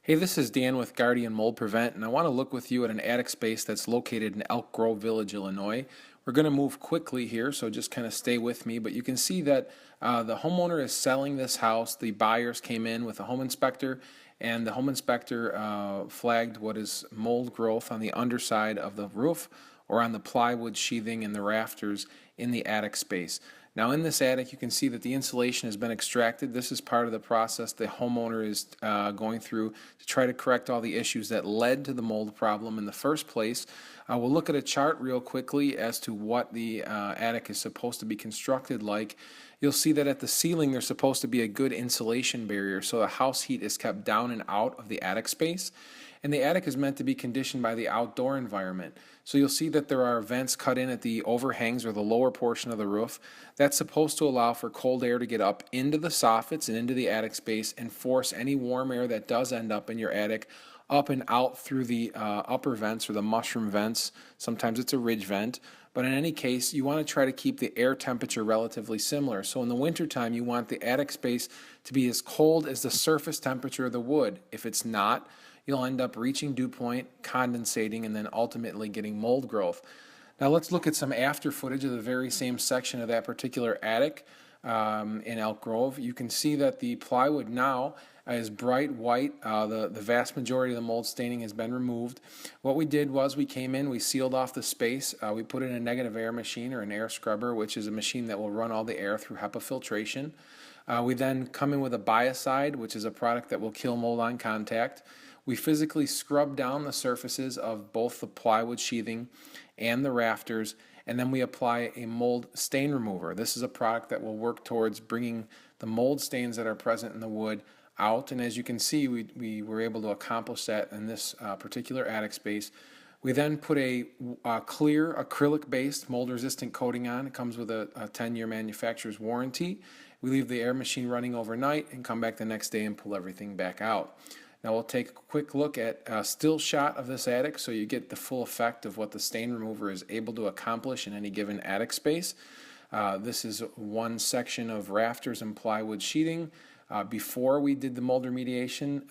Hey, this is Dan with Guardian Mold Prevent, and I want to look with you at an attic space that's located in Elk Grove Village, Illinois. We're going to move quickly here, so just kind of stay with me. But you can see that the homeowner is selling this house. The buyers came in with a home inspector, and the home inspector flagged what is mold growth on the underside of the roof or on the plywood sheathing and the rafters in the attic space. Now in this attic, you can see that the insulation has been extracted. This is part of the process the homeowner is going through to try to correct all the issues that led to the mold problem in the first place. We'll look at a chart real quickly as to what the attic is supposed to be constructed like. You'll see that at the ceiling there's supposed to be a good insulation barrier so the house heat is kept down and out of the attic space. And the attic is meant to be conditioned by the outdoor environment. So you'll see that there are vents cut in at the overhangs or the lower portion of the roof. That's supposed to allow for cold air to get up into the soffits and into the attic space and force any warm air that does end up in your attic up and out through the upper vents or the mushroom vents. Sometimes it's a ridge vent. But in any case, you want to try to keep the air temperature relatively similar. So in the wintertime, you want the attic space to be as cold as the surface temperature of the wood. If it's not, you'll end up reaching dew point, condensating, and then ultimately getting mold growth. Now let's look at some after footage of the very same section of that particular attic in Elk Grove. You can see that the plywood now is bright white. The vast majority of the mold staining has been removed. What we did was we came in, we sealed off the space, we put in a negative air machine or an air scrubber, which is a machine that will run all the air through HEPA filtration. We then come in with a biocide, which is a product that will kill mold on contact. We physically scrub down the surfaces of both the plywood sheathing and the rafters, and then we apply a mold stain remover. This is a product that will work towards bringing the mold stains that are present in the wood out, and as you can see, we were able to accomplish that in this particular attic space. We then put a clear acrylic-based mold-resistant coating on. It comes with a 10-year manufacturer's warranty. We leave the air machine running overnight and come back the next day and pull everything back out. Now we'll take a quick look at a still shot of this attic so you get the full effect of what the stain remover is able to accomplish in any given attic space. This is one section of rafters and plywood sheeting before we did the mold remediation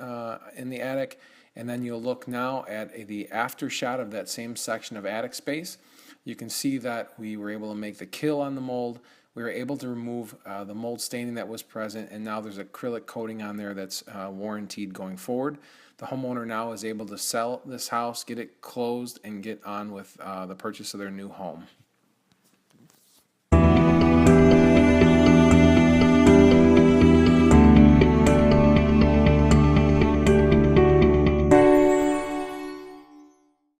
in the attic, and then you'll look now at the after shot of that same section of attic space. You can see that we were able to make the kill on the mold. We were able to remove the mold staining that was present, and now there's acrylic coating on there that's warranted going forward. The homeowner now is able to sell this house, get it closed, and get on with the purchase of their new home.